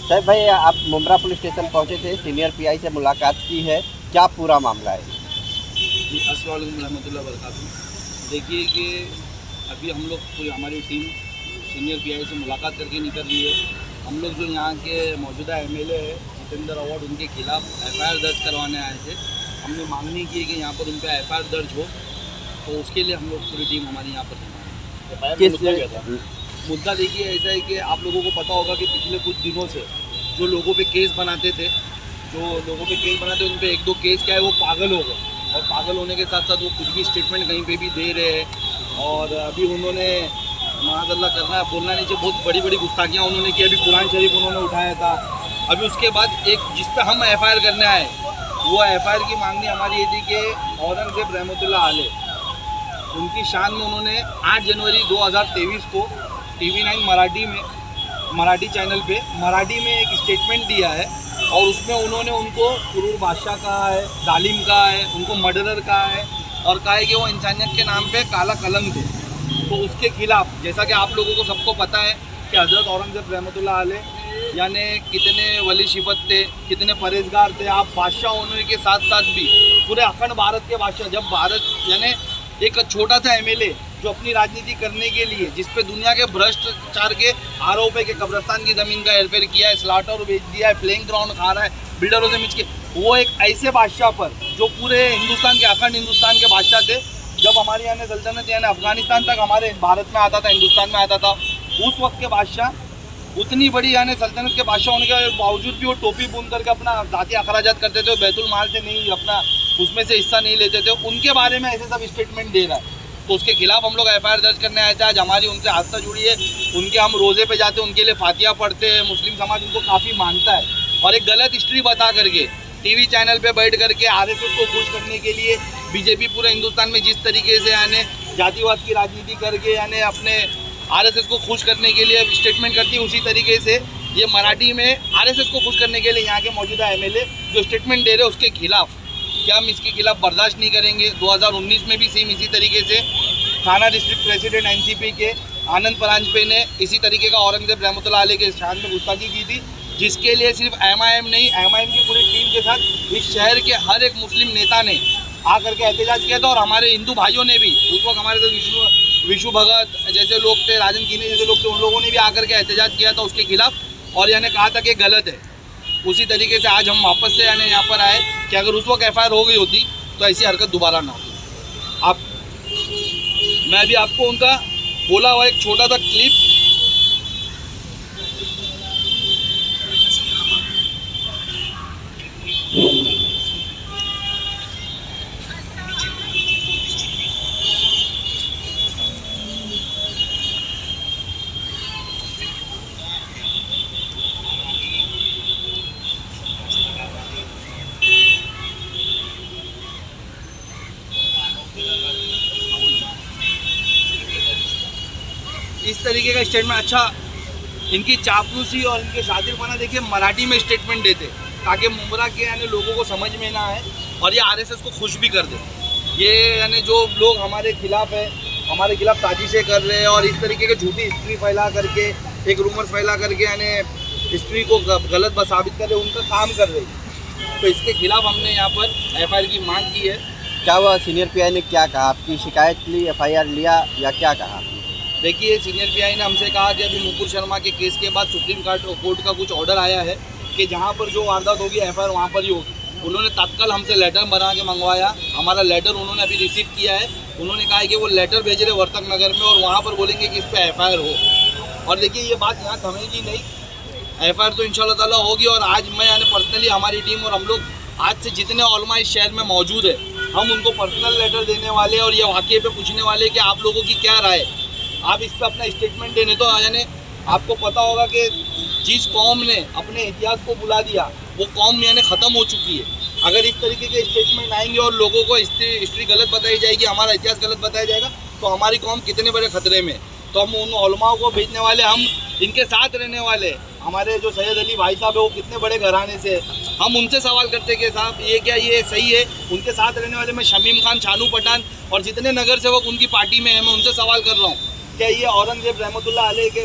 साहब भाई, आप मुंब्रा पुलिस स्टेशन पहुंचे थे, सीनियर पीआई से मुलाकात की है, क्या पूरा मामला है? जी, अस्सलाम वालेकुम रहमतुल्लाह वबरकातुहू। देखिए कि अभी हम लोग पूरी हमारी टीम सीनियर पीआई से मुलाकात करके निकल रही है। हम लोग जो यहाँ के मौजूदा एमएलए है जितेंद्र अवार्ड, उनके खिलाफ एफआईआर दर्ज करवाने आए थे। हमने मांगनी की है कि यहाँ पर उन पर एफआईआर दर्ज हो, तो उसके लिए हम लोग पूरी टीम हमारी यहाँ पर है। मुद्दा देखिए ऐसा है कि आप लोगों को पता होगा कि पिछले कुछ दिनों से जो लोगों पे केस बनाते थे, उन पे एक दो केस क्या है वो पागल हो गए, और पागल होने के साथ साथ वो कुछ भी स्टेटमेंट कहीं पे भी दे रहे हैं। और अभी उन्होंने माज़अल्लाह करना बोलना नहीं चाहिए, बहुत बड़ी बड़ी गुस्ताखियाँ उन्होंने की। अभी कुरान शरीफ उन्होंने उठाया था। अभी उसके बाद एक जिस पे हम एफआईआर करने आए, वो एफआईआर की मांगनी हमारी ये थी कि औरंगज़ेब रहमतुल्लाह अलैह, उनकी शान में उन्होंने 8 जनवरी 2023 को TV9 मराठी चैनल पे मराठी में एक स्टेटमेंट दिया है, और उसमें उन्होंने उनको क्रूर बादशाह कहा है, जालिम कहा है, उनको मर्डरर कहा है, और कहा है कि वो इंसानियत के नाम पे काला कलम थे। तो उसके खिलाफ, जैसा कि आप लोगों को सबको पता है कि हज़रत औरंगज़ेब रहमतुल्लाह अलैह यानी कितने वली शिफत थे, कितने परहेजगार थे। आप बादशाह होने के साथ साथ भी पूरे अखंड भारत के बादशाह, जब भारत यानी एक छोटा सा एमएलए जो अपनी राजनीति करने के लिए, जिस पे दुनिया के भ्रष्टाचार के आरोप है कि कब्रिस्तान की ज़मीन का हेरफेर किया है, स्लाटर बेच दिया है, प्लेइंग ग्राउंड खा रहा है, बिल्डरों से मिच के, वो एक ऐसे बादशाह पर जो पूरे हिंदुस्तान के अखंड हिंदुस्तान के बादशाह थे। जब हमारे यहाँ सल्तनत यानी अफगानिस्तान तक हमारे भारत में आता था, हिंदुस्तान में आता था, उस वक्त के बादशाह उतनी बड़ी यानी सल्तनत के बादशाह होने के बावजूद भी वो टोपी बुन करके अपना ज़ाती अखराजात करते थे, बैतुल माल से नहीं, अपना उसमें से हिस्सा नहीं लेते थे। उनके बारे में ऐसे सब स्टेटमेंट दे रहा है, तो उसके खिलाफ हम लोग एफआईआर दर्ज करने आए थे। आज हमारी उनसे आस्था जुड़ी है, उनके हम रोज़े पे जाते हैं, उनके लिए फातिहा पढ़ते हैं। मुस्लिम समाज उनको काफ़ी मानता है, और एक गलत हिस्ट्री बता करके टीवी चैनल पे बैठ करके आरएसएस को खुश करने के लिए बीजेपी पूरे हिंदुस्तान में जिस तरीके से यानी जातिवाद की राजनीति करके यानी अपने आरएसएस को खुश करने के लिए स्टेटमेंट करती है, उसी तरीके से ये मराठी में आरएसएस को खुश करने के लिए यहाँ के मौजूदा एमएलए जो स्टेटमेंट दे रहे हैं, उसके खिलाफ क्या हम इसके खिलाफ बर्दाश्त नहीं करेंगे। 2019 में भी सेम इसी तरीके से थाना डिस्ट्रिक्ट प्रेसिडेंट एनसीपी के आनंद परांजपे ने इसी तरीके का औरंगज़ेब रहमतुल्लाह अलैह के शान में गुस्ताखी की थी, जिसके लिए सिर्फ एमआईएम नहीं, एमआईएम की पूरी टीम के साथ इस शहर के हर एक मुस्लिम नेता ने आकर के एहतजाज किया था। और हमारे हिंदू भाइयों ने भी, उस वक्त हमारे साथ विशु भगत जैसे लोग थे, राजन कीने जैसे लोग थे, उन लोगों ने भी आकर के एहतजाज किया था उसके खिलाफ, और यानी कहा था कि गलत है। उसी तरीके से आज हम वापस से यानी यहाँ पर आए कि अगर उस वक्त एफआईआर हो गई होती तो ऐसी हरकत दोबारा ना हो। मैं अभी आपको उनका बोला हुआ एक छोटा सा क्लिप इस तरीके का स्टेटमेंट। अच्छा, इनकी चापलूसी और इनके शातिरपना देखिए, मराठी में स्टेटमेंट देते ताकि मुंब्रा के यानी लोगों को समझ में ना आए, और ये आरएसएस को खुश भी कर दे। ये यानी जो लोग हमारे खिलाफ है, हमारे खिलाफ साजिशें कर रहे हैं, और इस तरीके की झूठी हिस्ट्री फैला करके, एक रूमर फैला करके यानी हिस्ट्री को गलत साबित कर रहे, उनका काम कर रहे हैं। तो इसके खिलाफ हमने यहाँ पर एफआईआर की मांग की है। क्या हुआ, सीनियर पीआई ने क्या कहा? आपकी शिकायत ली, एफआईआर लिया, या क्या कहा? देखिए, सीनियर पीआई ने हमसे कहा कि अभी मुकुल शर्मा के केस के बाद सुप्रीम कोर्ट का कुछ ऑर्डर आया है कि जहां पर जो वारदात होगी एफआईआर वहां पर ही होगी। उन्होंने तत्काल हमसे लेटर बना के मंगवाया, हमारा लेटर उन्होंने अभी रिसीव किया है। उन्होंने कहा है कि वो लेटर भेज रहे वर्तक नगर में, और वहाँ पर बोलेंगे कि इस पर एफआईआर हो। और देखिए, ये बात यहाँ थमेगी नहीं, एफआईआर तो इंशाल्लाह ताला होगी। और आज मैं यानी पर्सनली हमारी टीम और हम लोग आज से जितने उलमा इस शहर में मौजूद है, हम उनको पर्सनल लेटर देने वाले और ये वाक़े पे पूछने वाले कि आप लोगों की क्या राय, आप इस पर अपना स्टेटमेंट देने। तो यानी आपको पता होगा कि जिस कौम ने अपने इतिहास को बुला दिया, वो कौम यानी ख़त्म हो चुकी है। अगर इस तरीके के स्टेटमेंट आएंगे और लोगों को हिस्ट्री गलत बताई जाएगी, हमारा इतिहास गलत बताया जाएगा, तो हमारी कौम कितने बड़े ख़तरे में। तो हम उन उलमाओं को भेजने वाले, हम इनके साथ रहने वाले, हमारे जो सैयद अली भाई साहब है वो कितने बड़े घराने से, हम उनसे सवाल करते कि साहब ये क्या, ये सही है? उनके साथ रहने वाले मैं शमीम खान, शानू पठान और जितने नगर सेवक उनकी पार्टी में हैं, मैं उनसे सवाल कर रहा हूँ, क्या ये औरंगज़ेब रहमतुल्लाह अलैह के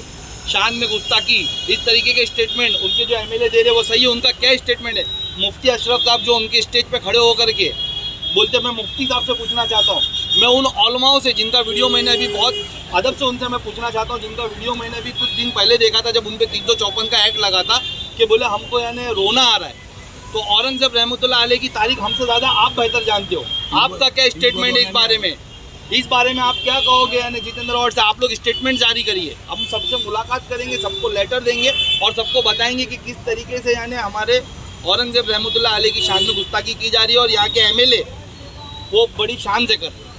शान में गुस्ताखी, इस तरीके के स्टेटमेंट उनके जो एमएलए दे रहे वो सही है? उनका क्या स्टेटमेंट है? मुफ्ती अशरफ साहब जो उनके स्टेज पे खड़े होकर के बोलते, मैं मुफ्ती साहब से पूछना चाहता हूँ, मैं उन उलमाओं से जिनका वीडियो मैंने अभी बहुत अदब से उनसे मैं पूछना चाहता हूँ, जिनका वीडियो मैंने अभी कुछ दिन पहले देखा था जब उन पर 354 का एक्ट लगा था कि बोले हमको यानी रोना आ रहा है। तो औरंगजेब रहमतुल्लाह अलैह की तारीख हमसे ज़्यादा आप बेहतर जानते हो, आपका क्या स्टेटमेंट है इस बारे में? इस बारे में आप क्या कहोगे? यानी जितेंद्र और से आप लोग स्टेटमेंट जारी करिए, हम सबसे मुलाकात करेंगे, सबको लेटर देंगे और सबको बताएंगे कि किस तरीके से यानी हमारे औरंगजेब रहमतुल्लाह अलैह की शान में गुस्ताखी की जा रही है और यहाँ के एमएलए वो बड़ी शान से कर रहे हैं।